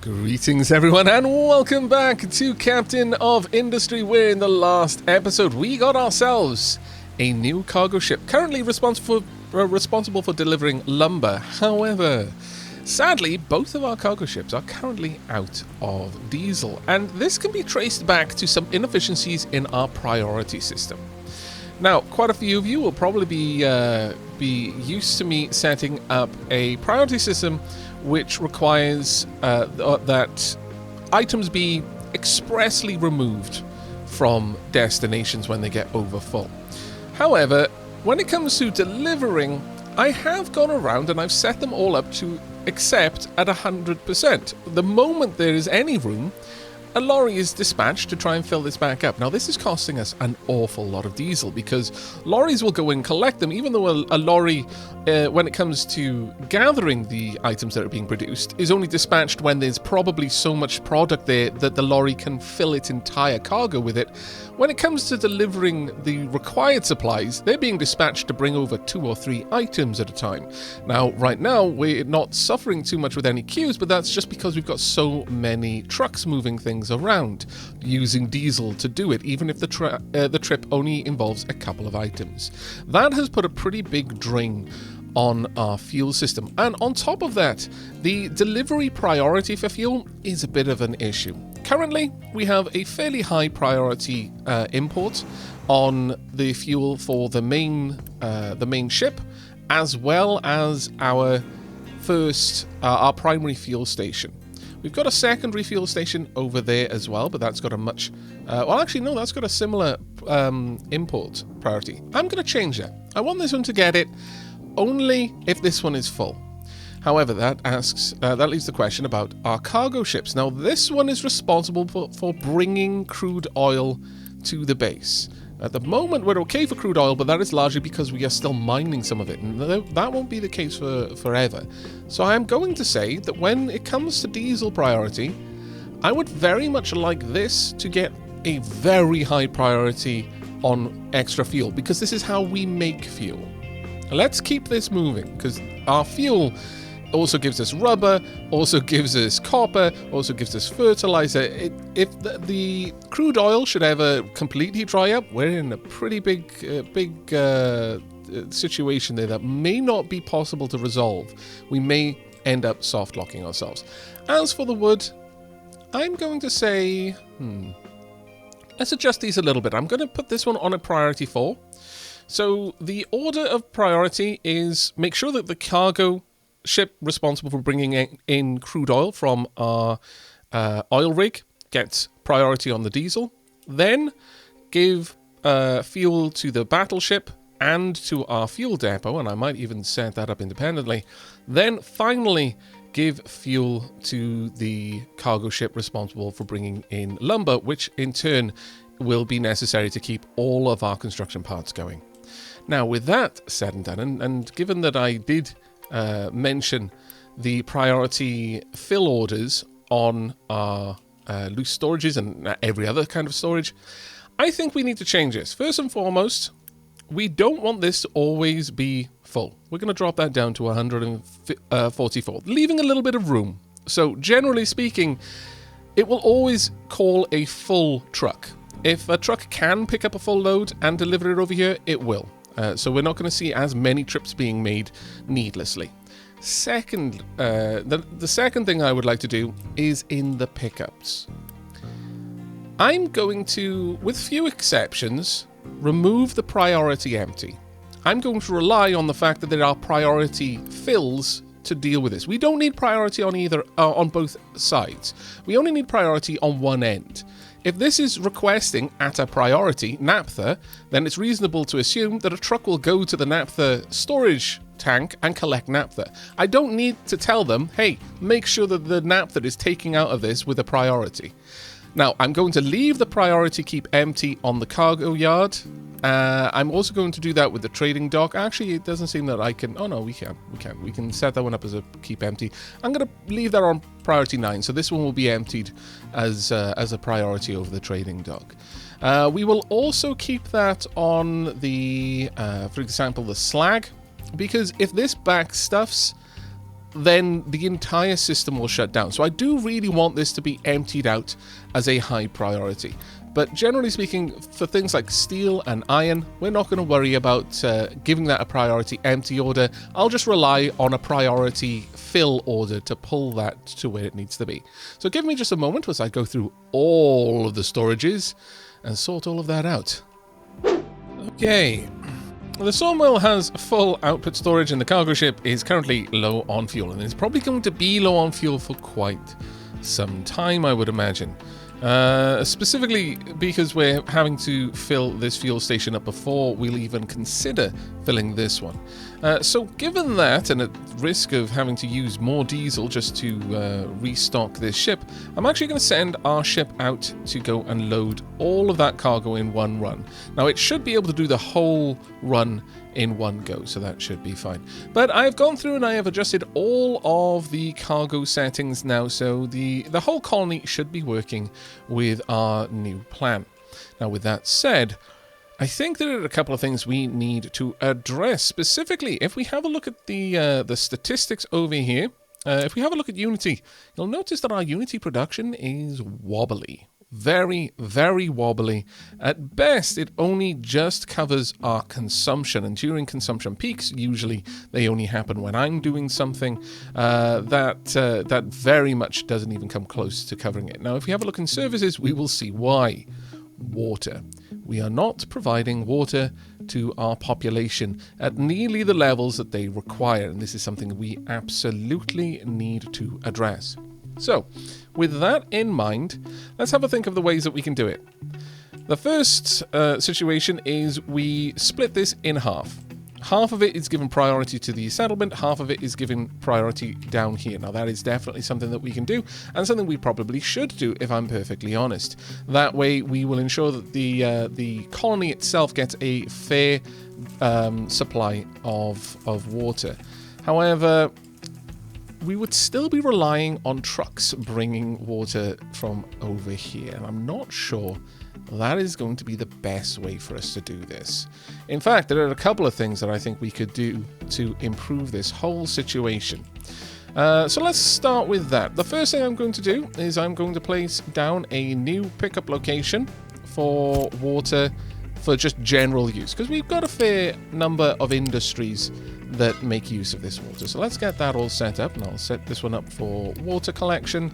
Greetings everyone and welcome back to Captain of Industry, where in the last episode we got ourselves a new cargo ship currently responsible for delivering lumber. However, sadly both of our cargo ships are currently out of diesel, and this can be traced back to some inefficiencies in our priority system. Now, quite a few of you will probably be used to me setting up a priority system which requires that items be expressly removed from destinations when they get over full. However, when it comes to delivering, I have gone around and I've set them all up to accept at 100%. The moment there is any room, a lorry is dispatched to try and fill this back up. Now, this is costing us an awful lot of diesel because lorries will go and collect them, even though a lorry, when it comes to gathering the items that are being produced, is only dispatched when there's probably so much product there that the lorry can fill its entire cargo with it. When it comes to delivering the required supplies, they're being dispatched to bring over 2 or 3 items at a time. Now, right now, we're not suffering too much with any queues, but that's just because we've got so many trucks moving things around, using diesel to do it, even if the trip only involves a couple of items. That has put a pretty big drain on our fuel system, and on top of that, the delivery priority for fuel is a bit of an issue. Currently, we have a fairly high priority import on the fuel for the main ship, as well as our primary fuel station. We've got a secondary fuel station over there as well, but that's got a much... that's got a similar import priority. I'm going to change that. I want this one to get it only if this one is full. However, that leaves the question about our cargo ships. Now, this one is responsible for bringing crude oil to the base. At the moment, we're okay for crude oil, but that is largely because we are still mining some of it, and that won't be the case for forever. So I am going to say that when it comes to diesel priority, I would very much like this to get a very high priority on extra fuel, because this is how we make fuel. Let's keep this moving, because our fuel also gives us rubber, also gives us copper, also gives us fertilizer. If the crude oil should ever completely dry up, we're in a pretty big situation there that may not be possible to resolve. We may end up soft locking ourselves. As for the wood, I'm going to say, let's adjust these a little bit. I'm going to put this one on a priority 4. So the order of priority is make sure that the cargo ship responsible for bringing in crude oil from our oil rig gets priority on the diesel. Then give fuel to the battleship and to our fuel depot, and I might even set that up independently. Then finally give fuel to the cargo ship responsible for bringing in lumber, which in turn will be necessary to keep all of our construction parts going. Now, with that said and done, and given that I did mention the priority fill orders on our loose storages and every other kind of storage, I think we need to change this. First and foremost, we don't want this to always be full. We're going to drop that down to 144, leaving a little bit of room. So generally speaking, it will always call a full truck. If a truck can pick up a full load and deliver it over here, it will. So we're not going to see as many trips being made needlessly. Second, the second thing I would like to do is in the pickups. I'm going to, with few exceptions, remove the priority empty. I'm going to rely on the fact that there are priority fills to deal with this. We don't need priority on both sides. We only need priority on one end. If this is requesting at a priority naphtha, then it's reasonable to assume that a truck will go to the naphtha storage tank and collect naphtha. I don't need to tell them, hey, make sure that the naphtha is taking out of this with a priority. Now, I'm going to leave the priority keep empty on the cargo yard. I'm also going to do that with the trading dock. Actually, it doesn't seem that I can... Oh, no, we can. We can set that one up as a keep empty. I'm going to leave that on priority 9. So this one will be emptied as a priority over the trading dock. We will also keep that on the, for example, the slag. Because if this back stuffs, then the entire system will shut down. So I do really want this to be emptied out as a high priority. But generally speaking, for things like steel and iron, we're not going to worry about giving that a priority empty order. I'll just rely on a priority fill order to pull that to where it needs to be. So give me just a moment as I go through all of the storages and sort all of that out. Okay. The sawmill has full output storage and the cargo ship is currently low on fuel. And it's probably going to be low on fuel for quite some time, I would imagine. Specifically because we're having to fill this fuel station up before we'll even consider filling this one. So given that, and at risk of having to use more diesel just to restock this ship, I'm actually going to send our ship out to go and load all of that cargo in one run. Now it should be able to do the whole run in one go, so that should be fine. But I've gone through and I have adjusted all of the cargo settings now, so the whole colony should be working with our new plan. Now with that said, I think there are a couple of things we need to address. Specifically, if we have a look at the statistics over here, if we have a look at Unity, you'll notice that our Unity production is wobbly. Very, very wobbly. At best, it only just covers our consumption, and during consumption peaks, usually they only happen when I'm doing something. That very much doesn't even come close to covering it. Now, if we have a look in services, we will see why. Water. We are not providing water to our population at nearly the levels that they require, and this is something we absolutely need to address. So, with that in mind, let's have a think of the ways that we can do it. The first situation is we split this in half. Half of it is given priority to the settlement, half of it is given priority down here. Now that is definitely something that we can do, and something we probably should do if I'm perfectly honest. That way we will ensure that the colony itself gets a fair supply of water. However, we would still be relying on trucks bringing water from over here, and I'm not sure that is going to be the best way for us to do this. In fact, there are a couple of things that I think we could do to improve this whole situation. So let's start with that. The first thing I'm going to do is I'm going to place down a new pickup location for water for just general use, because we've got a fair number of industries that make use of this water. So let's get that all set up, and I'll set this one up for water collection.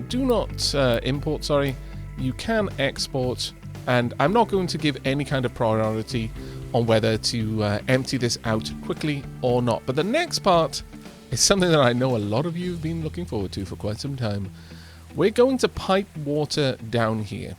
Do not import, sorry. You can export, and I'm not going to give any kind of priority on whether to empty this out quickly or not. But the next part is something that I know a lot of you have been looking forward to for quite some time. We're going to pipe water down here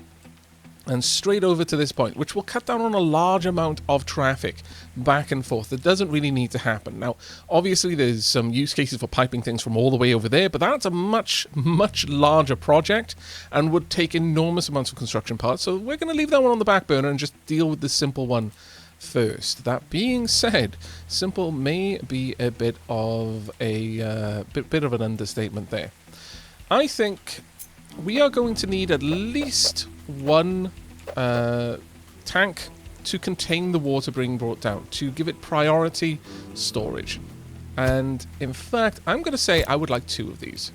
and straight over to this point, which will cut down on a large amount of traffic back and forth that doesn't really need to happen. Now, obviously, there's some use cases for piping things from all the way over there, but that's a much, much larger project and would take enormous amounts of construction parts, so we're going to leave that one on the back burner and just deal with the simple one first. That being said, simple may be a bit of a bit of an understatement there. I think we are going to need at least one tank to contain the water being brought down, to give it priority storage. And in fact, I'm going to say I would like 2 of these.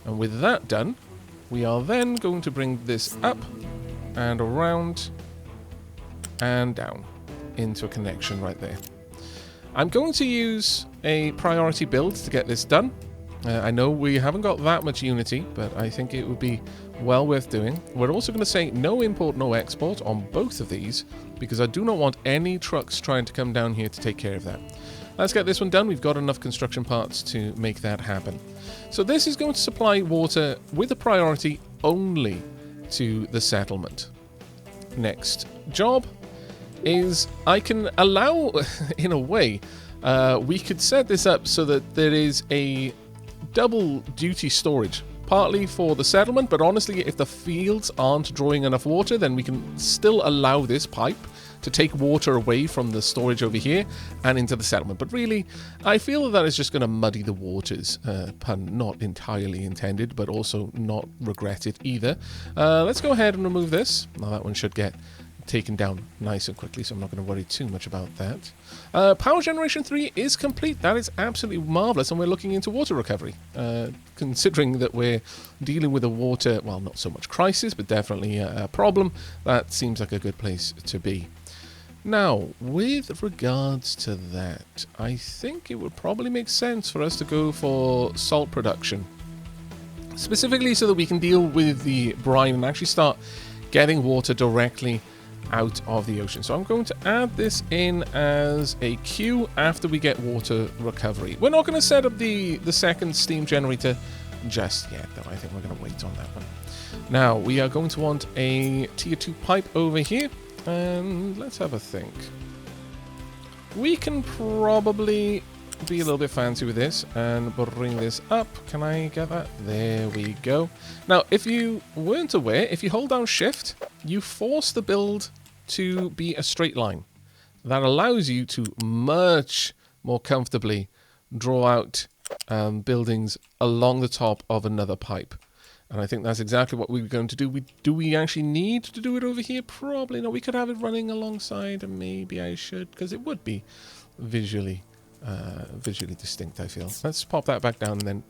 And with that done, we are then going to bring this up and around and down into a connection right there. I'm going to use a priority build to get this done. I know we haven't got that much Unity, but I think it would be well worth doing. We're also going to say no import, no export on both of these, because I do not want any trucks trying to come down here to take care of that. Let's get this one done. We've got enough construction parts to make that happen. So this is going to supply water with a priority only to the settlement. Next job is I can allow, in a way, we could set this up so that there is a double duty storage, partly for the settlement, but honestly, if the fields aren't drawing enough water, then we can still allow this pipe to take water away from the storage over here and into the settlement. But really, I feel that is just going to muddy the waters, pun not entirely intended, but also not regretted either. Let's go ahead and remove this. Now that one should get taken down nice and quickly, so I'm not going to worry too much about that. Power generation 3 is complete. That is absolutely marvellous, and we're looking into water recovery. Considering that we're dealing with a water, well, not so much crisis, but definitely a problem, that seems like a good place to be. Now, with regards to that, I think it would probably make sense for us to go for salt production. Specifically so that we can deal with the brine and actually start getting water directly out of the ocean. So I'm going to add this in as a queue after we get water recovery. We're not going to set up the second steam generator just yet, though. I think we're going to wait on that one. Now, we are going to want a tier 2 pipe over here. And let's have a think. We can probably be a little bit fancy with this and bring this up. Can I get that? There we go. Now, if you weren't aware, if you hold down shift, you force the build to be a straight line. That allows you to much more comfortably draw out buildings along the top of another pipe. And I think that's exactly what we're going to do. Do we actually need to do it over here? Probably not. We could have it running alongside, and maybe I should, because it would be visually distinct, I feel. Let's pop that back down and then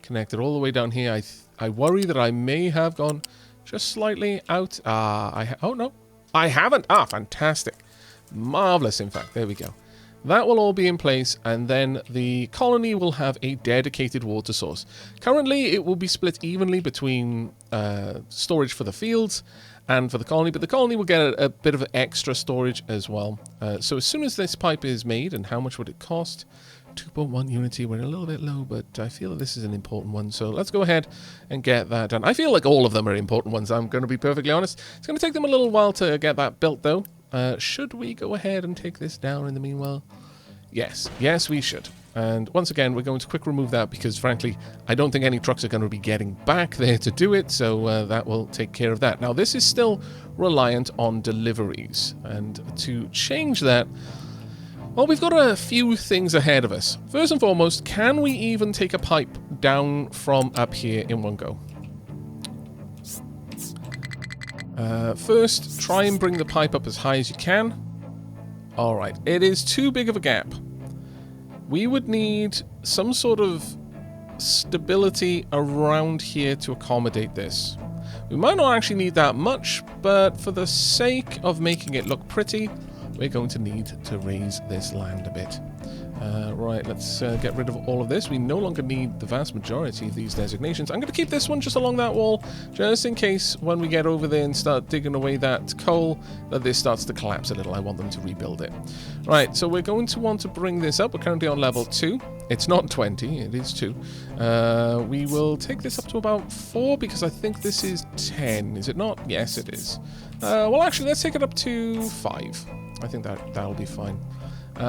connect it all the way down here. I worry that I may have gone just slightly out. Oh, no. I haven't. Fantastic. Marvelous, in fact. There we go. That will all be in place, and then the colony will have a dedicated water source. Currently, it will be split evenly between storage for the fields and for the colony, but the colony will get a bit of extra storage as well. So as soon as this pipe is made, and how much would it cost? 2.1 Unity, we're a little bit low, but I feel that this is an important one, so let's go ahead and get that done. I feel like all of them are important ones, I'm going to be perfectly honest. It's going to take them a little while to get that built, though. Should we go ahead and take this down in the meanwhile? Yes, we should. And once again, we're going to quick remove that because, frankly, I don't think any trucks are going to be getting back there to do it, so that will take care of that. Now, this is still reliant on deliveries, and to change that, well, we've got a few things ahead of us. First and foremost, can we even take a pipe down from up here in one go? First, try and bring the pipe up as high as you can. Alright, it is too big of a gap. We would need some sort of stability around here to accommodate this. We might not actually need that much, but for the sake of making it look pretty, we're going to need to raise this land a bit. Right, let's get rid of all of this. We no longer need the vast majority of these designations. I'm going to keep this one just along that wall, just in case when we get over there and start digging away that coal, that this starts to collapse a little. I want them to rebuild it. Right, so we're going to want to bring this up. We're currently on level 2. It's not 20, it is 2. We will take this up to about 4, because I think this is 10. Is it not? Yes, it is. Well, actually, let's take it up to 5. I think that'll be fine.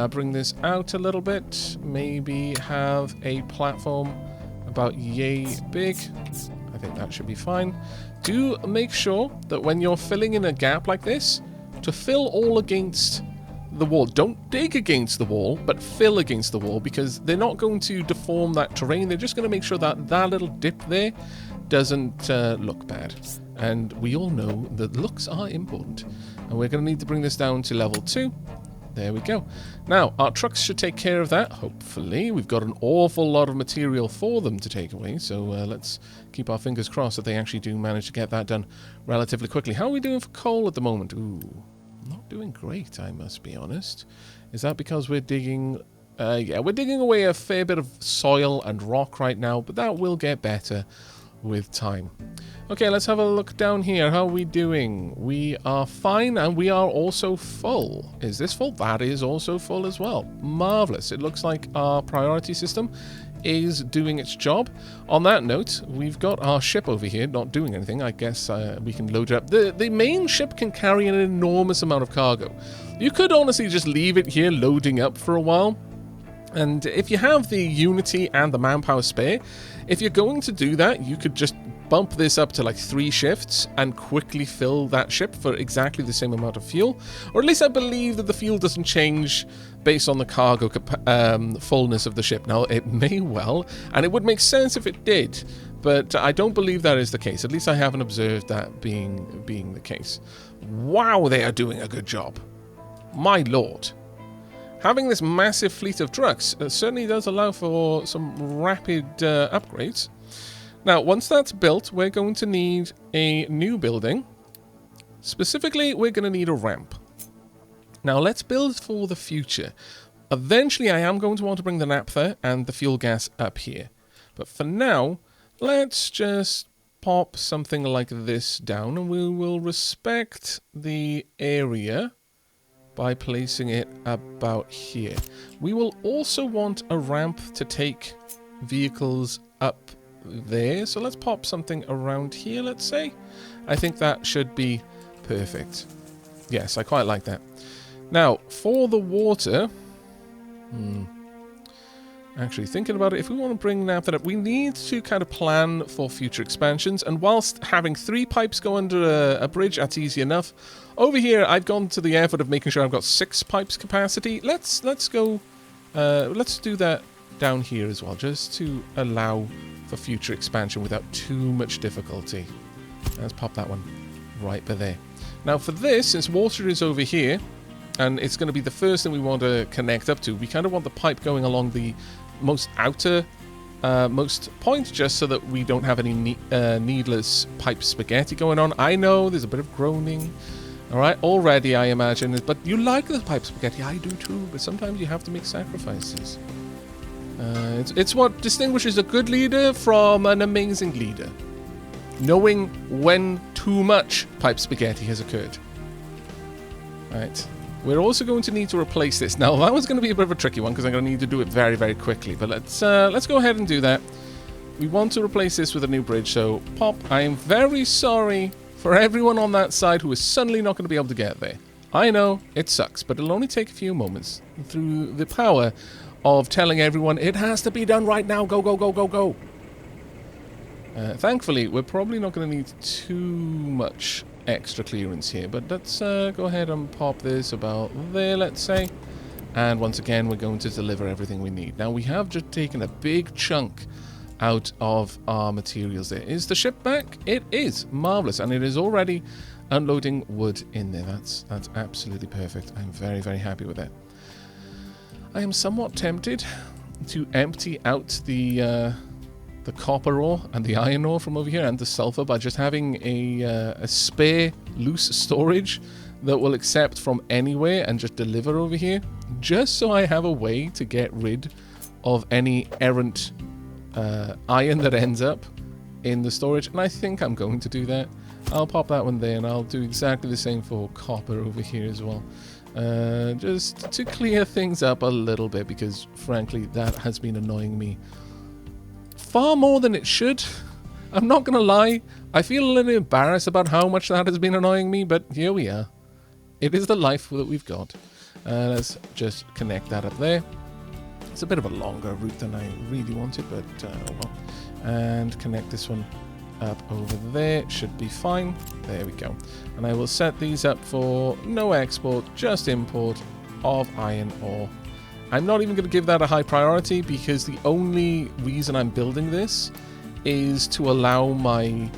Bring this out a little bit. Maybe have a platform about yay big. I think that should be fine. Do make sure that when you're filling in a gap like this, to fill all against the wall. Don't dig against the wall, but fill against the wall, because they're not going to deform that terrain. They're just going to make sure that that little dip there doesn't look bad. And we all know that looks are important. And we're going to need to bring this down to level 2. There we go. Now, our trucks should take care of that, hopefully. We've got an awful lot of material for them to take away, so let's keep our fingers crossed that they actually do manage to get that done relatively quickly. How are we doing for coal at the moment? Ooh, not doing great, I must be honest. Is that because we're digging... yeah, we're digging away a fair bit of soil and rock right now, but that will get better with time. Okay, let's have a look down here. How are we doing? We are fine, and we are also full. Is this full? That is also full as well. Marvelous. It looks like our priority system is doing its job. On that note, we've got our ship over here not doing anything. I guess we can load it up. The main ship can carry an enormous amount of cargo. You could honestly just leave it here loading up for a while. And if you have the Unity and the manpower spare, if you're going to do that, you could just bump this up to like 3 shifts and quickly fill that ship for exactly the same amount of fuel. Or at least I believe that the fuel doesn't change based on the cargo fullness of the ship. Now, it may well, and it would make sense if it did, but I don't believe that is the case. At least I haven't observed that being the case. Wow, they are doing a good job. My lord. Having this massive fleet of trucks certainly does allow for some rapid upgrades. Now, once that's built, we're going to need a new building. Specifically, we're going to need a ramp. Now, let's build for the future. Eventually, I am going to want to bring the naphtha and the fuel gas up here. But for now, let's just pop something like this down, and we will respect the area by placing it about here. We will also want a ramp to take vehicles up there. So let's pop something around here, let's say. I think that should be perfect. Yes, I quite like that. Now, for the water... Actually, thinking about it, if we want to bring that up, we need to kind of plan for future expansions. And whilst having 3 pipes go under a bridge, that's easy enough. Over here, I've gone to the effort of making sure I've got 6 pipes capacity. Let's do that down here as well, just to allow for future expansion without too much difficulty. Let's pop that one right by there. Now, for this, since water is over here, and it's going to be the first thing we want to connect up to, we kind of want the pipe going along the most outer most point, just so that we don't have any needless pipe spaghetti going on. I know there's a bit of groaning, all right, already, I imagine, but you like the pipe spaghetti. I do too, but sometimes you have to make sacrifices. It's what distinguishes a good leader from an amazing leader. Knowing when too much pipe spaghetti has occurred. Right. We're also going to need to replace this. Now, that was going to be a bit of a tricky one because I'm going to need to do it very, very quickly. But let's go ahead and do that. We want to replace this with a new bridge. So, pop. I am very sorry for everyone on that side who is suddenly not going to be able to get there. I know, it sucks, but it'll only take a few moments through the power of telling everyone it has to be done right now. Go, go, go, go, go. Thankfully, we're probably not going to need too much extra clearance here, but let's go ahead and pop this about there, let's say. And once again, we're going to deliver everything we need. Now, we have just taken a big chunk out of our materials there. Is the ship back? It is. Marvelous. And it is already unloading wood in there. That's absolutely perfect. I'm very, very happy with that. I am somewhat tempted to empty out the copper ore and the iron ore from over here and the sulfur by just having a spare loose storage that will accept from anywhere and just deliver over here, just so I have a way to get rid of any errant iron that ends up in the storage. And I think I'm going to do that. I'll pop that one there, and I'll do exactly the same for copper over here as well, just to clear things up a little bit, because frankly that has been annoying me far more than it should. I'm not gonna lie, I feel a little embarrassed about how much that has been annoying me, but here we are. It is the life that we've got. Let's just connect that up there. It's a bit of a longer route than I really wanted, but oh well. And connect this one up over there. Should be fine. There we go. And I will set these up for no export, just import of iron ore. I'm not even going to give that a high priority, because the only reason I'm building this is to allow my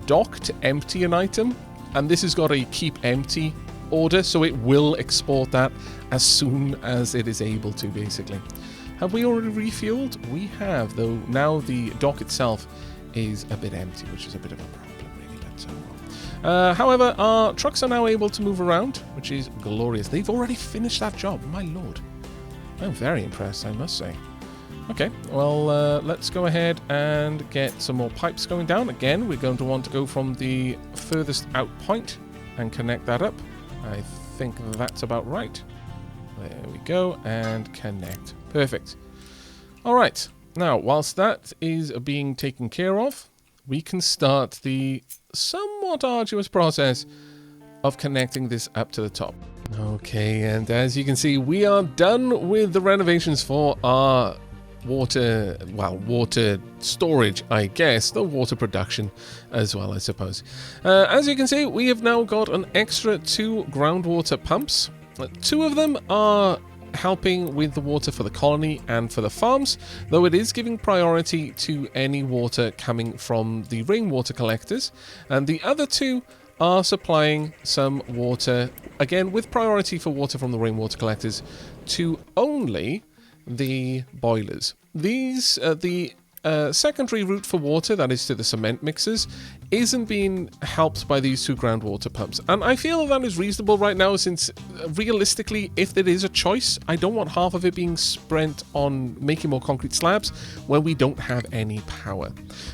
dock to empty an item, and this has got a keep empty order, so it will export that as soon as it is able to, basically. Have we already refueled? We have, though now the dock itself is a bit empty, which is a bit of a problem, really, but however, our trucks are now able to move around, which is glorious. They've already finished that job, my lord. I'm very impressed, I must say. Okay, well, let's go ahead and get some more pipes going down. Again, we're going to want to go from the furthest out point and connect that up. I think that's about right. There we go, and connect. Perfect. All right, now, whilst that is being taken care of, we can start the somewhat arduous process of connecting this up to the top. Okay, and as you can see, we are done with the renovations for our water storage, I guess, the water production as well, I suppose. As you can see, we have now got an extra 2 groundwater pumps. 2 of them are helping with the water for the colony and for the farms, though it is giving priority to any water coming from the rainwater collectors, and the other 2 are supplying some water, again with priority for water from the rainwater collectors, to only the boilers. These, the secondary route for water, that is to the cement mixers, isn't being helped by these two groundwater pumps. And I feel that is reasonable right now, since realistically, if there is a choice, I don't want half of it being spent on making more concrete slabs when we don't have any power.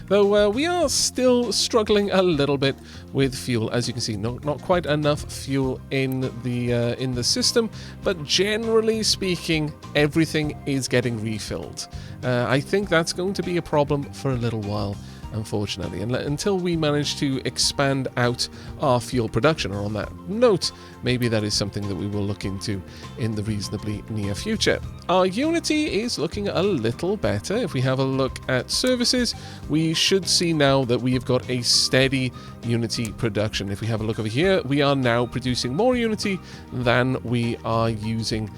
Though we are still struggling a little bit with fuel. As you can see, not quite enough fuel in the system, but generally speaking, everything is getting refilled. I think that's going to be a problem for a little while, unfortunately, until we manage to expand out our fuel production. Or on that note, maybe that is something that we will look into in the reasonably near future. Our Unity is looking a little better. If we have a look at services, we should see now that we have got a steady Unity production. If we have a look over here, we are now producing more Unity than we are using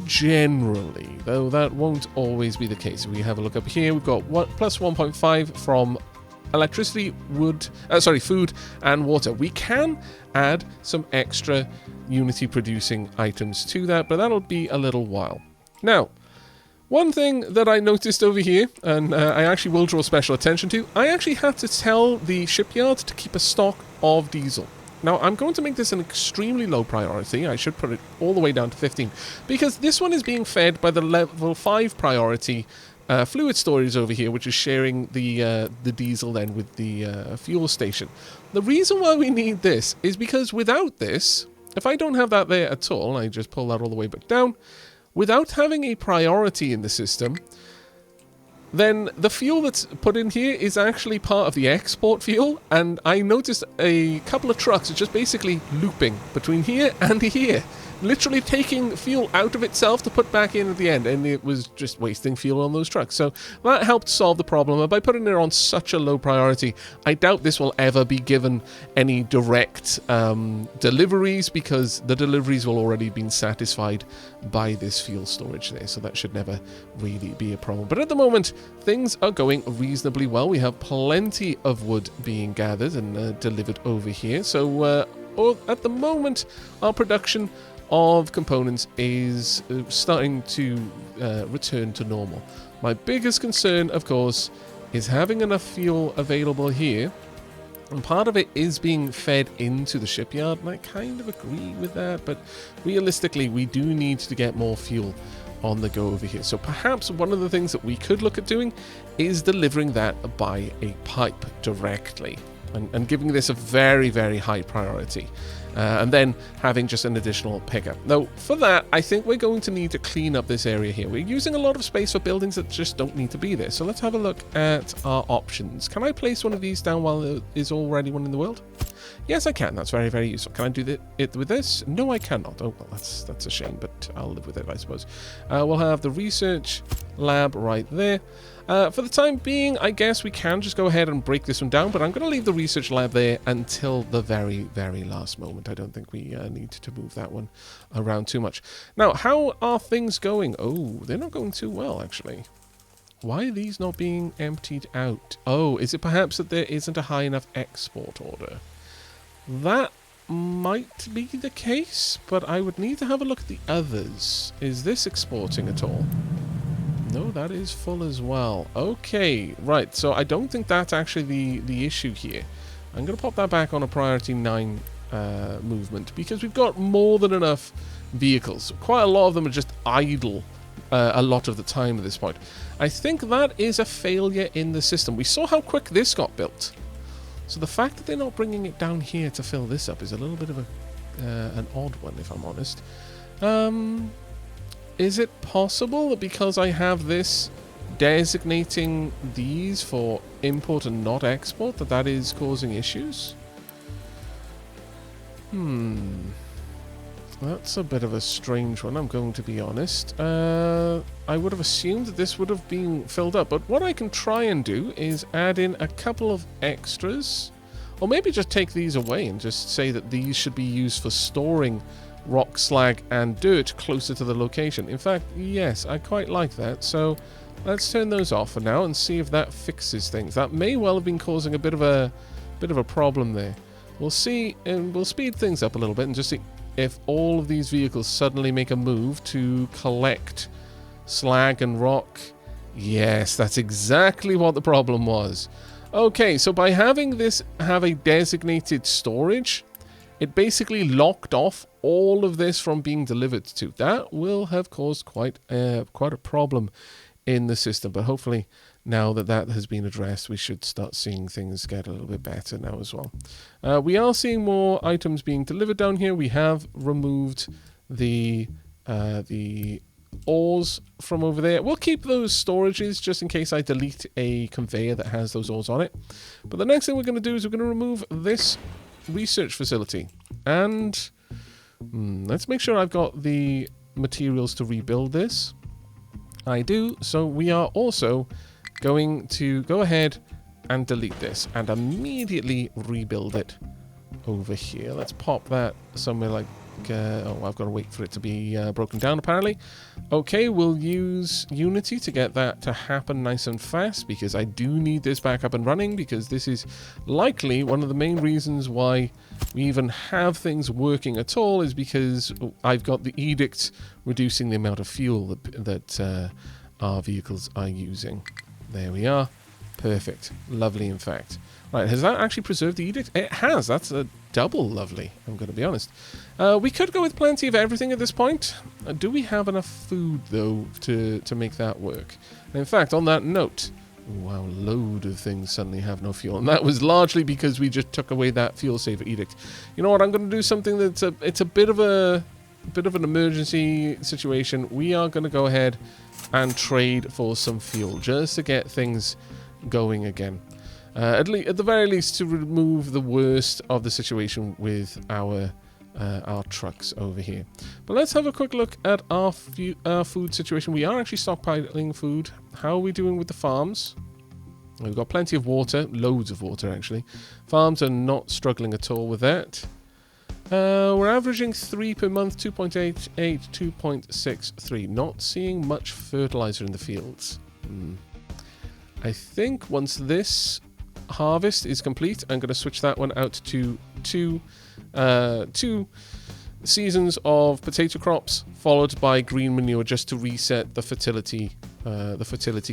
generally, though that won't always be the case. If we have a look up here, we've got plus 1.5 from electricity, food and water. We can add some extra Unity producing items to that, but that'll be a little while. Now, one thing that I noticed over here, and I actually will draw special attention to, I actually had to tell the shipyard to keep a stock of diesel. Now, I'm going to make this an extremely low priority. I should put it all the way down to 15, because this one is being fed by the level 5 priority fluid storage over here, which is sharing the diesel then with the fuel station. The reason why we need this is because without this, if I don't have that there at all, I just pull that all the way back down, without having a priority in the system, then the fuel that's put in here is actually part of the export fuel, and I noticed a couple of trucks are just basically looping between here and here, literally taking fuel out of itself to put back in at the end, and it was just wasting fuel on those trucks. So that helped solve the problem, and by putting it on such a low priority, I doubt this will ever be given any direct deliveries, because the deliveries will already been satisfied by this fuel storage there, so that should never really be a problem. But at the moment, things are going reasonably well. We have plenty of wood being gathered and delivered over here, so at the moment, our production of components is starting to return to normal. My biggest concern, of course, is having enough fuel available here, and part of it is being fed into the shipyard, and I kind of agree with that, but realistically, we do need to get more fuel on the go over here. So perhaps one of the things that we could look at doing is delivering that by a pipe directly, and giving this a very, very high priority. And then having just an additional pickup. Now, for that, I think we're going to need to clean up this area here. We're using a lot of space for buildings that just don't need to be there. So let's have a look at our options. Can I place one of these down while there is already one in the world? Yes, I can. That's very, very useful. Can I do it with this? No, I cannot. Oh, well, that's a shame, but I'll live with it, I suppose. We'll have the research lab right there. For the time being, I guess we can just go ahead and break this one down, but I'm going to leave the research lab there until the very, very last moment. I don't think we need to move that one around too much. Now, how are things going? Oh, they're not going too well, actually. Why are these not being emptied out? Oh, is it perhaps that there isn't a high enough export order? That might be the case, but I would need to have a look at the others. Is this exporting at all? No, that is full as well. Okay, right, so I don't think that's actually the issue here. I'm going to pop that back on a priority 9 movement, because we've got more than enough vehicles. Quite a lot of them are just idle a lot of the time at this point. I think that is a failure in the system. We saw how quick this got built. So the fact that they're not bringing it down here to fill this up is a little bit of an odd one, if I'm honest. Is it possible that because I have this designating these for import and not export, that is causing issues? That's a bit of a strange one, I'm going to be honest. I would have assumed that this would have been filled up, but what I can try and do is add in a couple of extras, or maybe just take these away and just say that these should be used for storing rock, slag, and dirt closer to the location. In fact, yes, I quite like that, so let's turn those off for now and see if that fixes things. That may well have been causing a bit of a problem there. We'll see, and we'll speed things up a little bit and just see if all of these vehicles suddenly make a move to collect slag and rock. Yes, that's exactly what the problem was. Okay, so by having this have a designated storage, it basically locked off all of this from being delivered to. That will have caused quite a problem in the system, but hopefully now that that has been addressed, we should start seeing things get a little bit better now as well. We are seeing more items being delivered down here. We have removed the ores from over there. We'll keep those storages just in case I delete a conveyor that has those ores on it. But the next thing we're going to do is we're going to remove this research facility. And let's make sure I've got the materials to rebuild this. I do. So we are also going to go ahead and delete this and immediately rebuild it over here. Let's pop that somewhere like oh, I've got to wait for it to be broken down apparently. Okay, we'll use Unity to get that to happen nice and fast, because I do need this back up and running, because this is likely one of the main reasons why we even have things working at all, is because I've got the edict reducing the amount of fuel that our vehicles are using. There we are. Perfect. Lovely, in fact. Right, has that actually preserved the edict? It has. That's a double lovely, I'm going to be honest. We could go with plenty of everything at this point. Do we have enough food, though, to make that work? And in fact, on that note, wow, a load of things suddenly have no fuel. And that was largely because we just took away that fuel saver edict. You know what? I'm going to do something that's it's a bit of an emergency situation. We are going to go ahead and trade for some fuel just to get things going again. At the very least, to remove the worst of the situation with our trucks over here. But let's have a quick look at our food situation. We are actually stockpiling food. How are we doing with the farms? We've got plenty of water, loads of water actually. Farms are not struggling at all with that. We're averaging 3 per month, 2.88, 2.63. Not seeing much fertilizer in the fields. I think once this harvest is complete, I'm going to switch that one out to two seasons of potato crops, followed by green manure, just to reset the fertility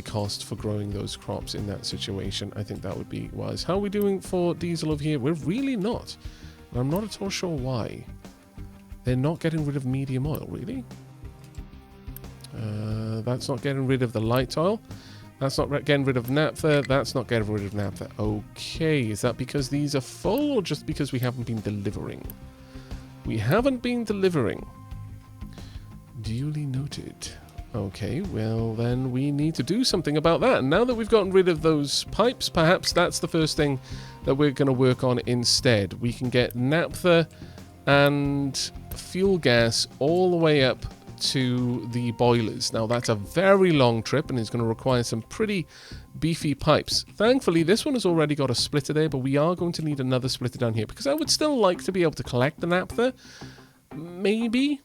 cost for growing those crops in that situation. I think that would be wise. How are we doing for diesel over here? We're really not. I'm not at all sure why. They're not getting rid of medium oil, really. That's not getting rid of the light oil. That's not getting rid of naphtha. That's not getting rid of naphtha. Okay, is that because these are full, or just because we haven't been delivering? We haven't been delivering. Duly noted. Okay, well then we need to do something about that. And now that we've gotten rid of those pipes, perhaps that's the first thing that we're going to work on instead. We can get naphtha and fuel gas all the way up to the boilers. Now that's a very long trip and it's going to require some pretty beefy pipes. Thankfully this one has already got a splitter there, but we are going to need another splitter down here, because I would still like to be able to collect the naphtha. Maybe?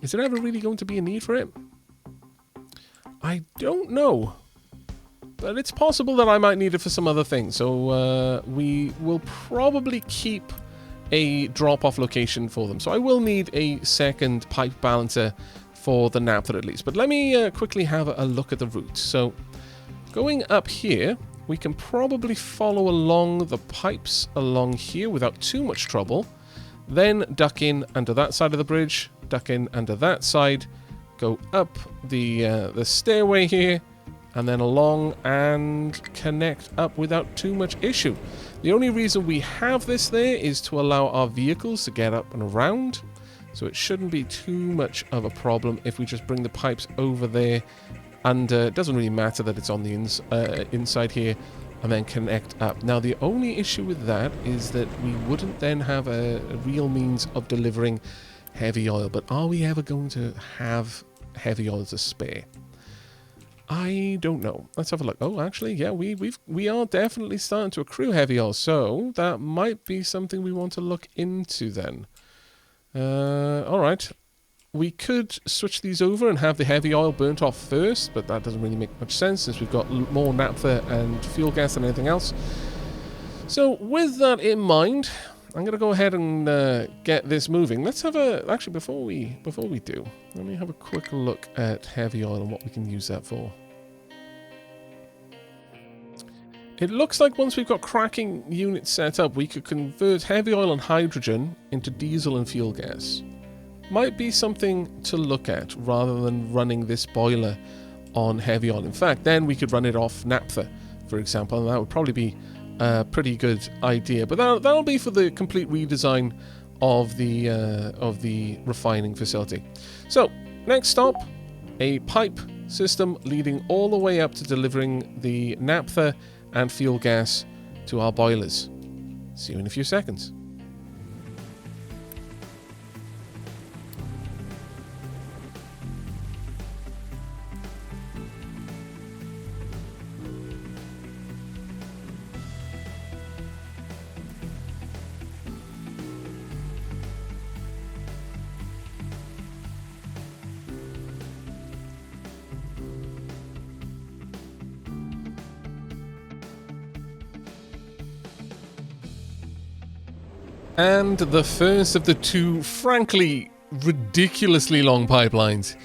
Is there ever really going to be a need for it? I don't know. But it's possible that I might need it for some other things. So we will probably keep a drop-off location for them. So I will need a second pipe balancer for the naphtha at least. But let me quickly have a look at the route. So going up here, we can probably follow along the pipes along here without too much trouble. Then duck in under that side of the bridge, duck in under that side, go up the stairway here, and then along and connect up without too much issue. The only reason we have this there is to allow our vehicles to get up and around, so it shouldn't be too much of a problem if we just bring the pipes over there under. It doesn't really matter that it's on the inside here, and then connect up. Now the only issue with that is that we wouldn't then have a real means of delivering heavy oil. But are we ever going to have heavy oil to spare? I don't know. Let's have a look. Oh, actually, yeah, we are definitely starting to accrue heavy oil, so that might be something we want to look into then. All right. We could switch these over and have the heavy oil burnt off first, but that doesn't really make much sense since we've got more naphtha and fuel gas than anything else. So with that in mind, I'm going to go ahead and get this moving. Let's have a... Actually, before we do, let me have a quick look at heavy oil and what we can use that for. It looks like once we've got cracking units set up, we could convert heavy oil and hydrogen into diesel and fuel gas. Might be something to look at rather than running this boiler on heavy oil. In fact, then we could run it off naphtha, for example, and that would probably be a pretty good idea. But that'll be for the complete redesign of the refining facility. So, next stop, a pipe system leading all the way up to delivering the naphtha and fuel gas to our boilers. See you in a few seconds. And the first of the two, frankly, ridiculously long pipelines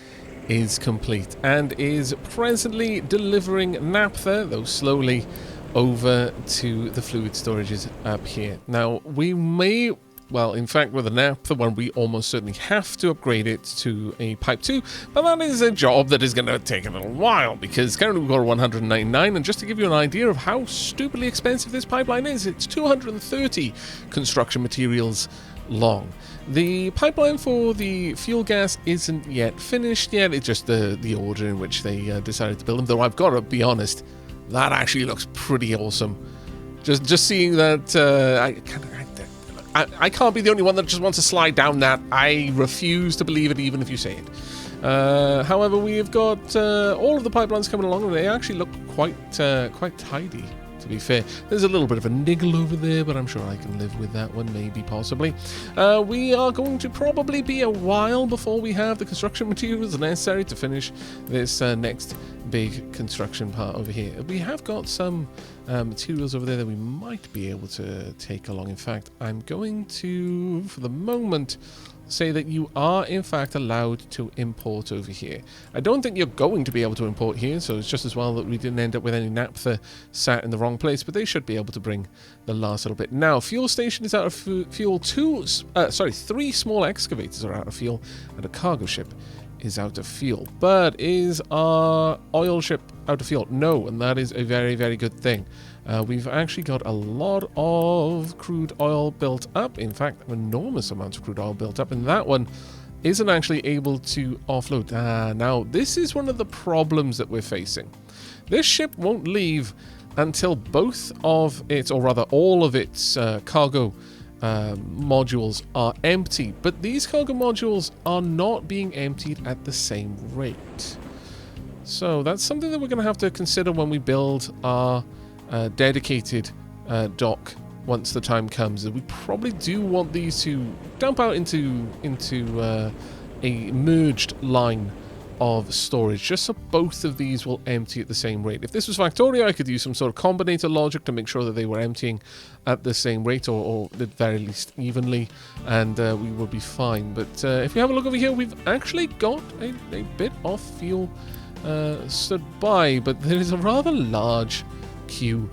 is complete and is presently delivering naphtha, though slowly, over to the fluid storages up here. Now, we may... Well, in fact, with the naphtha one, we almost certainly have to upgrade it to a Pipe 2, but that is a job that is going to take a little while, because currently we've got 199, and just to give you an idea of how stupidly expensive this pipeline is, it's 230 construction materials long. The pipeline for the fuel gas isn't yet finished yet, it's just the order in which they decided to build them, though I've got to be honest, that actually looks pretty awesome. Just seeing that, I can't be the only one that just wants to slide down that. I refuse to believe it, even if you say it. However, we have got all of the pipelines coming along, and they actually look quite tidy, to be fair. There's a little bit of a niggle over there, but I'm sure I can live with that one, maybe, possibly. We are going to probably be a while before we have the construction materials necessary to finish this next big construction part over here. We have got some materials over there that we might be able to take along. In fact, I'm going to, for the moment, say that you are in fact allowed to import over here. I don't think you're going to be able to import here, so it's just as well that we didn't end up with any naphtha sat in the wrong place, but they should be able to bring the last little bit. Now, fuel station is out of fuel. 3 small excavators are out of fuel, and a cargo ship is out of fuel. But is our oil ship out of fuel? No, and that is a very, very good thing. We've actually got a lot of crude oil built up. In fact, enormous amounts of crude oil built up, and that one isn't actually able to offload. Now, this is one of the problems that we're facing. This ship won't leave until both of its, or rather all of its cargo modules are empty, but these cargo modules are not being emptied at the same rate. So that's something that we're going to have to consider when we build our dedicated dock once the time comes. We probably do want these to dump out into a merged line of storage, just so both of these will empty at the same rate. If this was Factoria, I could use some sort of combinator logic to make sure that they were emptying at the same rate, or at the very least evenly, and we would be fine. But if we have a look over here, we've actually got a bit of fuel stood by, but there is a rather large queue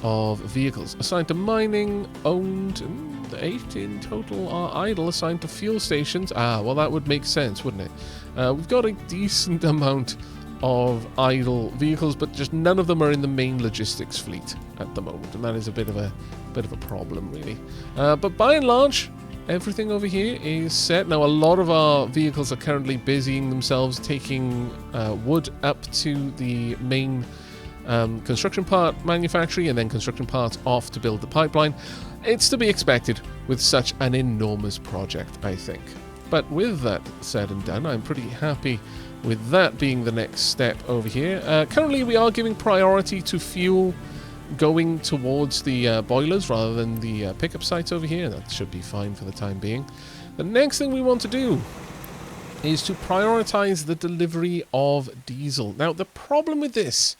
of vehicles assigned to mining, owned, 8 in total are idle, assigned to fuel stations. Well, that would make sense, wouldn't it? We've got a decent amount of idle vehicles, but just none of them are in the main logistics fleet at the moment, and that is a bit of a problem, really. But by and large, everything over here is set. Now, a lot of our vehicles are currently busying themselves taking wood up to the main construction part manufactory, and then construction parts off to build the pipeline. It's to be expected with such an enormous project, I think. But with that said and done, I'm pretty happy with that being the next step over here. Currently, we are giving priority to fuel going towards the boilers rather than the pickup sites over here. That should be fine for the time being. The next thing we want to do is to prioritize the delivery of diesel. Now, the problem with this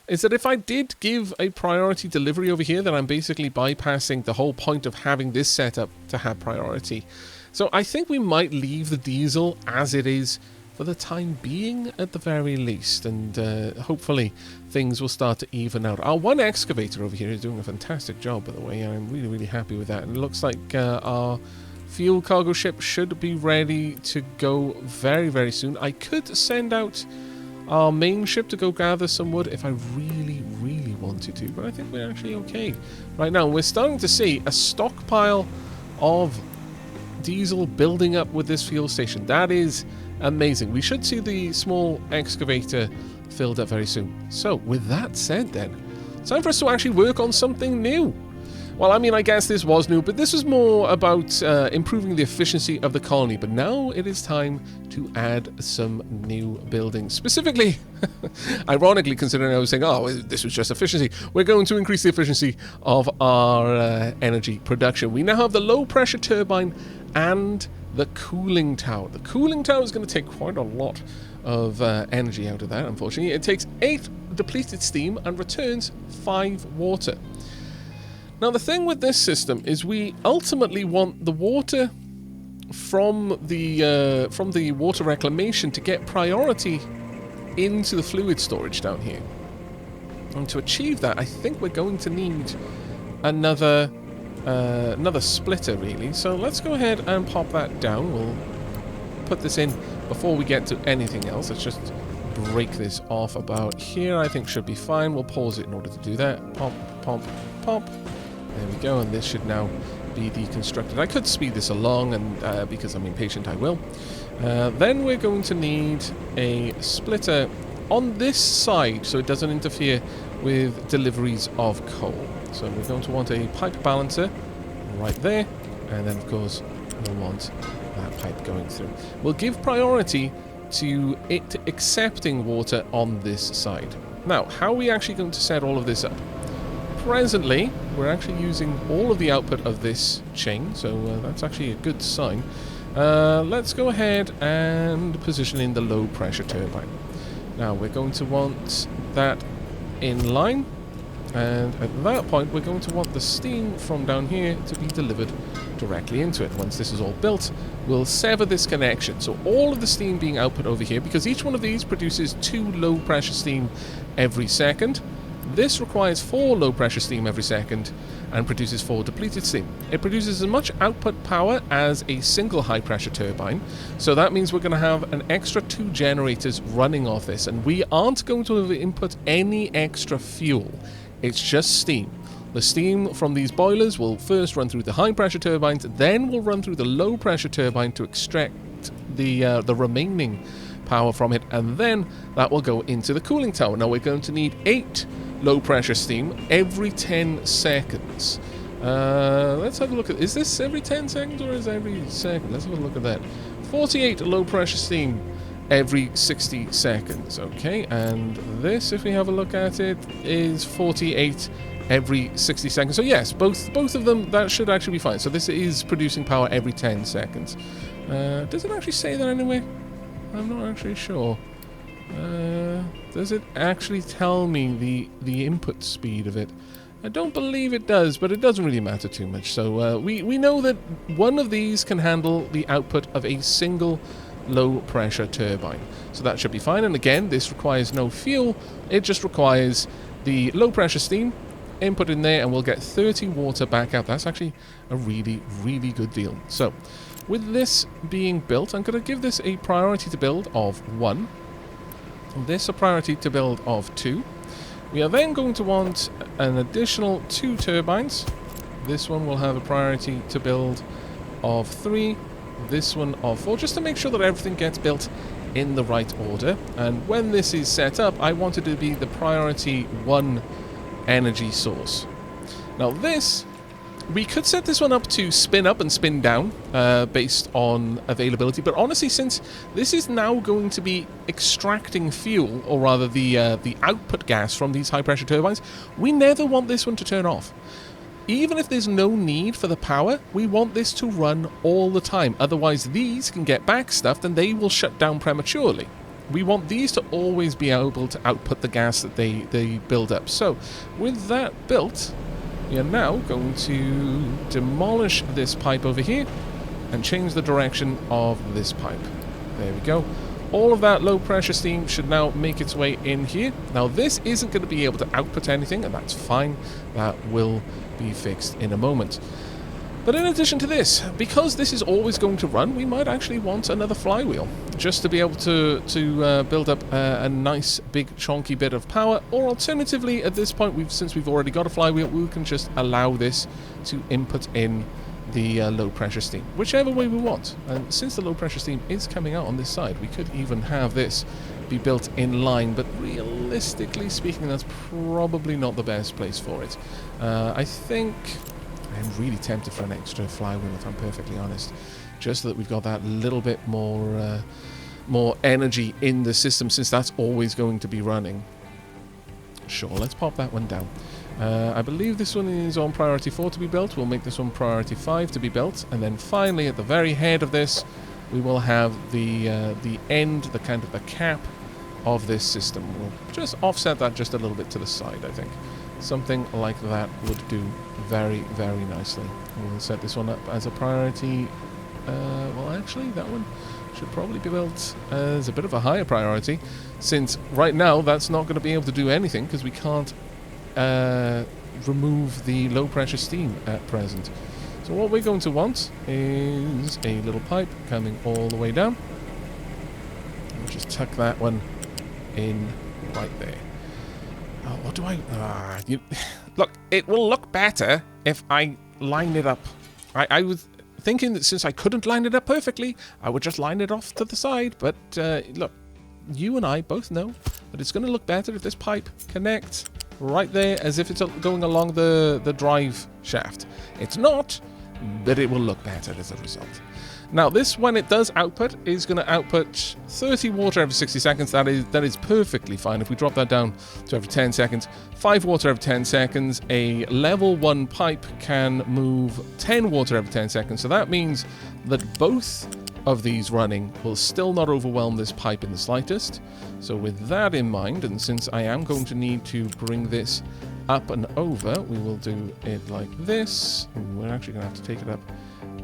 is that if I did give a priority delivery over here, then I'm basically bypassing the whole point of having this set up to have priority. So I think we might leave the diesel as it is for the time being at the very least, and hopefully things will start to even out. Our one excavator over here is doing a fantastic job, by the way, and I'm really, really happy with that. And it looks like our fuel cargo ship should be ready to go very, very soon. I could send out our main ship to go gather some wood if I really, really wanted to, but I think we're actually okay right now. We're starting to see a stockpile of diesel building up with this fuel station. That is amazing. We should see the small excavator filled up very soon. So with that said, then it's time for us to actually work on something new. Well, I mean, I guess this was new, but this was more about improving the efficiency of the colony. But now it is time to add some new buildings. Specifically, ironically, considering I was saying, oh, this was just efficiency, we're going to increase the efficiency of our energy production. We now have the low-pressure turbine and the cooling tower. The cooling tower is going to take quite a lot of energy out of that, unfortunately. It takes 8 depleted steam and returns 5 water. Now, the thing with this system is we ultimately want the water from the water reclamation to get priority into the fluid storage down here. And to achieve that, I think we're going to need another splitter, really. So let's go ahead and pop that down. We'll put this in before we get to anything else. Let's just break this off about here. I think should be fine. We'll pause it in order to do that. Pop, pop, pop. There we go, and this should now be deconstructed. I could speed this along, and because I'm impatient, I will. Then we're going to need a splitter on this side, so it doesn't interfere with deliveries of coal. So we're going to want a pipe balancer right there, and then, of course, we'll want that pipe going through. We'll give priority to it accepting water on this side. Now, how are we actually going to set all of this up? Presently, we're actually using all of the output of this chain, so that's actually a good sign. Let's go ahead and position in the low pressure turbine. Now we're going to want that in line, and at that point we're going to want the steam from down here to be delivered directly into it. Once this is all built, we'll sever this connection, so all of the steam being output over here, because each one of these produces 2 low pressure steam every second. This requires 4 low-pressure steam every second and produces 4 depleted steam. It produces as much output power as a single high-pressure turbine, so that means we're going to have an extra 2 generators running off this, and we aren't going to input any extra fuel. It's just steam. The steam from these boilers will first run through the high-pressure turbines, then will run through the low-pressure turbine to extract the remaining power from it, and then that will go into the cooling tower. Now we're going to need 8 low pressure steam every 10 seconds. Let's have a look at, is this every 10 seconds or is every second? Let's have a look at that. 48 low pressure steam every 60 seconds. Okay, and this, if we have a look at it, is 48 every 60 seconds. So yes, both of them, that should actually be fine. So this is producing power every 10 seconds. Does it actually say that anyway? I'm not actually sure. Does it actually tell me the input speed of it? I don't believe it does, but it doesn't really matter too much. So we know that one of these can handle the output of a single low pressure turbine. So that should be fine. And again, this requires no fuel. It just requires the low pressure steam input in there, and we'll get 30 water back out. That's actually a really, really good deal. So with this being built, I'm going to give this a priority to build of 1. This a priority to build of 2. We are then going to want an additional 2 turbines. This one will have a priority to build of 3. This one of 4, just to make sure that everything gets built in the right order. And when this is set up, I want it to be the priority 1 energy source. Now this, we could set this one up to spin up and spin down based on availability, but honestly, since this is now going to be extracting fuel, or rather the output gas from these high pressure turbines, we never want this one to turn off. Even if there's no need for the power, we want this to run all the time. Otherwise, these can get backstuffed and they will shut down prematurely. we want these to always be able to output the gas that they build up. So with that built, we are now going to demolish this pipe over here and change the direction of this pipe. There we go. All of that low pressure steam should now make its way in here. Now this isn't going to be able to output anything, and that's fine. That will be fixed in a moment. But in addition to this, because this is always going to run, we might actually want another flywheel, just to be able to build up a nice big chunky bit of power. Or alternatively, at this point, since we've already got a flywheel, we can just allow this to input in the low pressure steam, whichever way we want. And since the low pressure steam is coming out on this side, we could even have this be built in line, but realistically speaking, that's probably not the best place for it. I think I'm really tempted for an extra flywheel, if I'm perfectly honest, just so that we've got that little bit more energy in the system, since that's always going to be running. Sure, let's pop that one down. I believe this one is on priority 4 to be built. We'll make this one priority 5 to be built, and then finally at the very head of this, we will have the end, the kind of the cap of this system. We'll just offset that just a little bit to the side, I think. Something like that would do very, very nicely. We'll set this one up as a priority. Well, actually, that one should probably be built as a bit of a higher priority, since right now that's not going to be able to do anything because we can't remove the low pressure steam at present. So what we're going to want is a little pipe coming all the way down. We'll just tuck that one in right there. Oh, what do I... look, it will look better if I line it up. I was thinking that since I couldn't line it up perfectly, I would just line it off to the side. But look, you and I both know that it's going to look better if this pipe connects right there as if it's going along the drive shaft. It's not, but it will look better as a result. Now this, when it does output, is going to output 30 water every 60 seconds. That is perfectly fine. If we drop that down to every 10 seconds, 5 water every 10 seconds, a level 1 pipe can move 10 water every 10 seconds. So that means that both of these running will still not overwhelm this pipe in the slightest. So with that in mind, and since I am going to need to bring this up and over, we will do it like this. We're actually going to have to take it up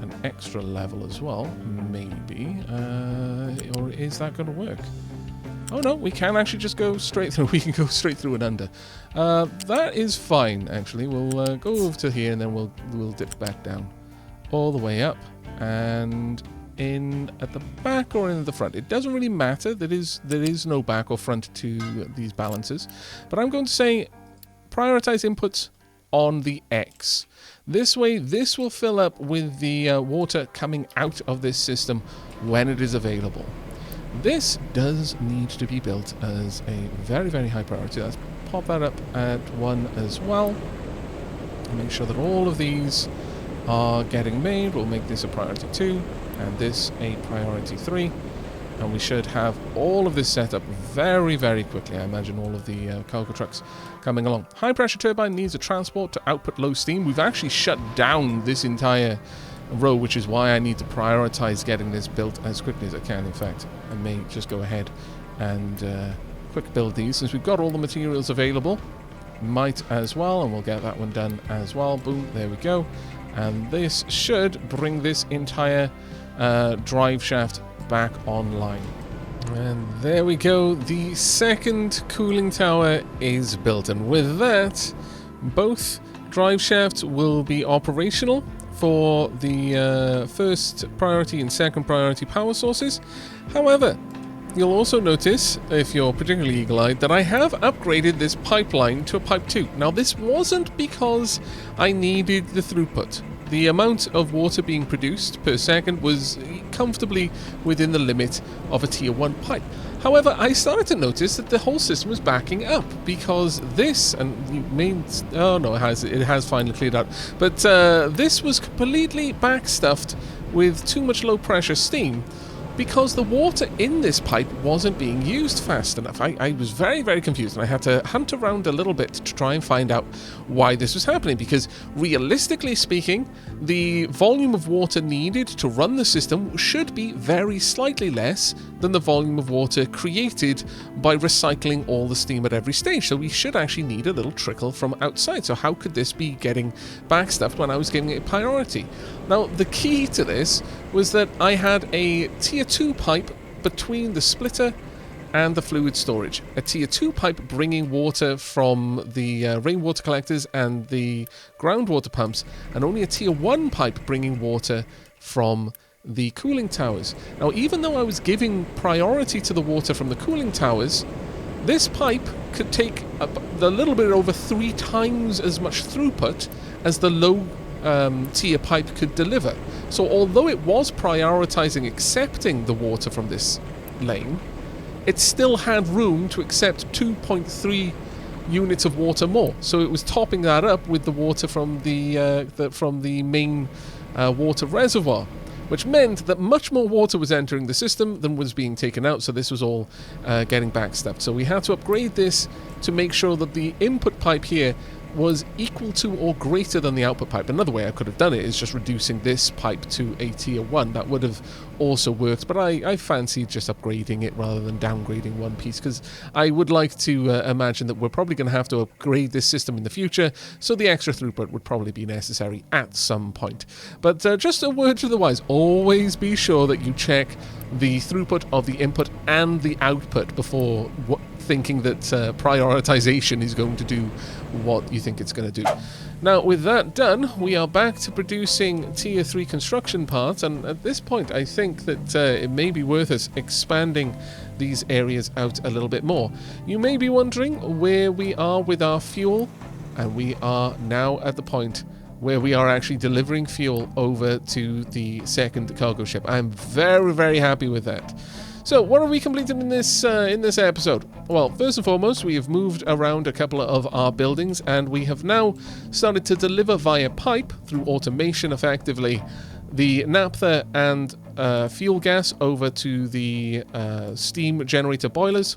an extra level as well, maybe. Or is that going to work? Oh no, we can actually just go straight through. We can go straight through and under. That is fine, actually. We'll go over to here and then we'll dip back down all the way up and in at the back or in at the front. It doesn't really matter. There is no back or front to these balances, but I'm going to say prioritize inputs on the X. This way, this will fill up with the water coming out of this system when it is available. This does need to be built as a very, very high priority. Let's pop that up at 1 as well. Make sure that all of these are getting made. We'll make this a priority 2 and this a priority 3. And we should have all of this set up very, very quickly. I imagine all of the cargo trucks coming along. High pressure turbine needs a transport to output low steam. We've actually shut down this entire row, which is why I need to prioritize getting this built as quickly as I can. In fact, I may just go ahead and quick build these since we've got all the materials available. Might as well, and we'll get that one done as well. Boom, there we go. And this should bring this entire drive shaft back online. And there we go, the second cooling tower is built, and with that both drive shafts will be operational for the first priority and second priority power sources. However, you'll also notice, if you're particularly eagle-eyed, that I have upgraded this pipeline to a pipe 2. Now this wasn't because I needed the throughput. The amount of water being produced per second was comfortably within the limit of a tier 1 pipe. However, I started to notice that the whole system was backing up because this, and you may, oh no, it has finally cleared out, but this was completely backstuffed with too much low pressure steam, because the water in this pipe wasn't being used fast enough. I was very, very confused, and I had to hunt around a little bit to try and find out why this was happening, because realistically speaking, the volume of water needed to run the system should be very slightly less than the volume of water created by recycling all the steam at every stage. So we should actually need a little trickle from outside. So how could this be getting backstuffed when I was giving it priority? Now, the key to this was that I had a tier 2 pipe between the splitter and the fluid storage. A tier 2 pipe bringing water from the rainwater collectors and the groundwater pumps, and only a tier 1 pipe bringing water from the cooling towers. Now, even though I was giving priority to the water from the cooling towers, this pipe could take a little bit over 3 times as much throughput as the low tier pipe could deliver. So although it was prioritizing accepting the water from this lane, it still had room to accept 2.3 units of water more. So it was topping that up with the water from the main water reservoir, which meant that much more water was entering the system than was being taken out. So this was all getting backstuffed. So we had to upgrade this to make sure that the input pipe here was equal to or greater than the output pipe. Another way I could have done it is just reducing this pipe to a tier 1. That would have also worked, but I fancied just upgrading it rather than downgrading one piece, because I would like to imagine that we're probably going to have to upgrade this system in the future, so the extra throughput would probably be necessary at some point. But just a word to the wise, always be sure that you check the throughput of the input and the output before thinking that prioritization is going to do what you think it's going to do. Now, with that done, we are back to producing tier 3 construction parts, and at this point I think that it may be worth us expanding these areas out a little bit more. You may be wondering where we are with our fuel, and we are now at the point where we are actually delivering fuel over to the second cargo ship. I'm very, very happy with that. So, what have we completed in this episode? Well, first and foremost, we have moved around a couple of our buildings, and we have now started to deliver via pipe, through automation effectively, the naphtha and fuel gas over to the steam generator boilers.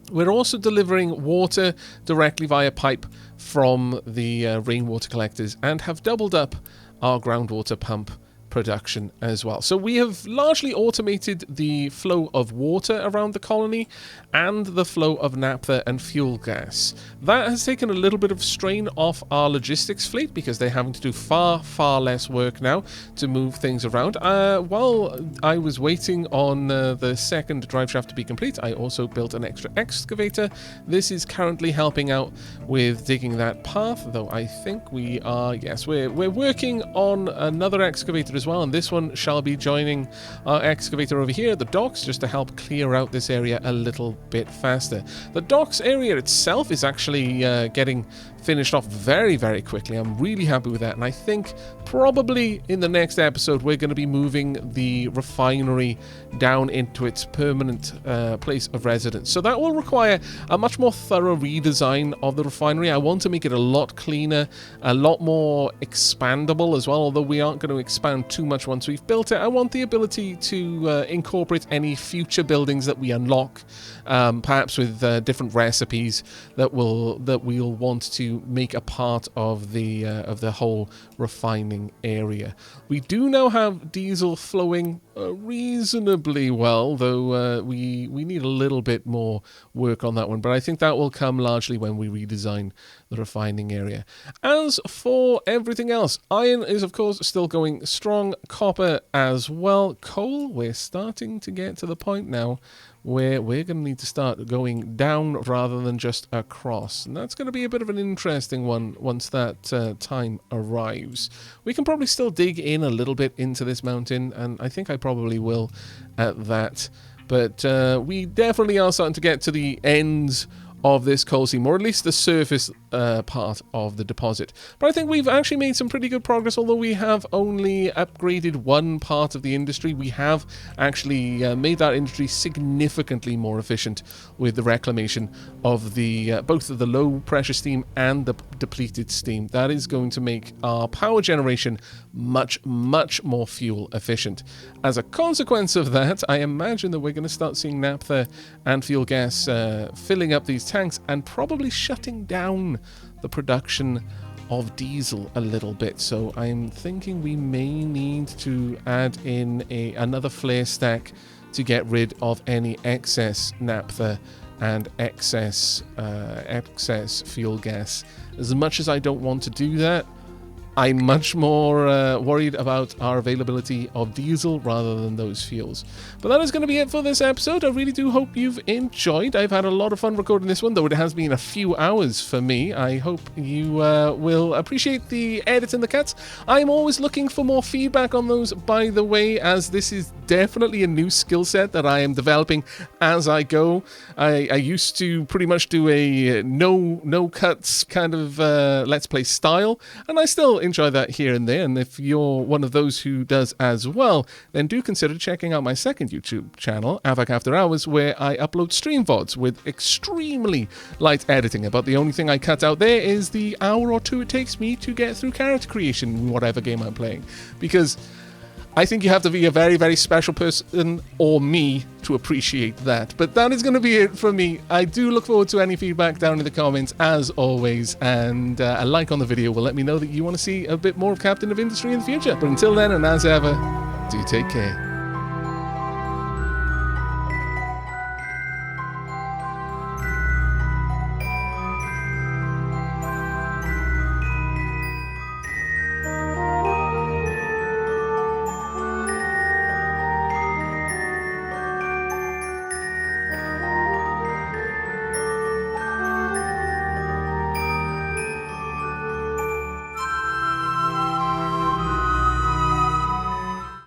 We're also delivering water directly via pipe from the rainwater collectors, and have doubled up our groundwater pump production as well. So we have largely automated the flow of water around the colony and the flow of naphtha and fuel gas. That has taken a little bit of strain off our logistics fleet, because they're having to do far, far less work now to move things around. While I was waiting on the second drive shaft to be complete, I also built an extra excavator. This is currently helping out with digging that path, though I think we are, yes, we're working on another excavator as well, and this one shall be joining our excavator over here at the docks, just to help clear out this area a little bit faster. The docks area itself is actually getting finished off very, very quickly. I'm really happy with that, and I think probably in the next episode we're going to be moving the refinery down into its permanent place of residence. So that will require a much more thorough redesign of the refinery. I want to make it a lot cleaner, a lot more expandable as well, although we aren't going to expand too much once we've built it. I want the ability to incorporate any future buildings that we unlock, perhaps with different recipes that we'll want to make a part of the whole refining area. We do now have diesel flowing reasonably well, though we need a little bit more work on that one, but I think that will come largely when we redesign the refining area. As for everything else, iron is of course still going strong, copper as well, coal, we're starting to get to the point now where we're going to need to start going down rather than just across. And that's going to be a bit of an interesting one once that time arrives. We can probably still dig in a little bit into this mountain, and I think I probably will at that. But we definitely are starting to get to the ends of this coal seam, or at least the surface part of the deposit. But I think we've actually made some pretty good progress, although we have only upgraded one part of the industry. We have actually made that industry significantly more efficient with the reclamation of the both of the low pressure steam and the depleted steam. That is going to make our power generation much more fuel efficient. As a consequence of that, I imagine that we're going to start seeing naphtha and fuel gas filling up these tanks and probably shutting down the production of diesel a little bit. So I'm thinking we may need to add in another flare stack to get rid of any excess naphtha and excess fuel gas. As much as I don't want to do that, I'm much more worried about our availability of diesel rather than those fuels. But that is going to be it for this episode. I really do hope you've enjoyed. I've had a lot of fun recording this one, though it has been a few hours for me. I hope you will appreciate the edits and the cuts. I'm always looking for more feedback on those, by the way, as this is definitely a new skill set that I am developing as I go. I used to pretty much do a no cuts kind of Let's Play style, and I still enjoy that here and there. And if you're one of those who does as well, then do consider checking out my second YouTube channel, Aavak After Hours, where I upload stream VODs with extremely light editing. About the only thing I cut out there is the hour or two it takes me to get through character creation in whatever game I'm playing, because I think you have to be a very special person or me to appreciate that. But that is going to be it from me. I do look forward to any feedback down in the comments as always, and a like on the video will let me know that you want to see a bit more of Captain of Industry in the future. But until then, and as ever, do take care.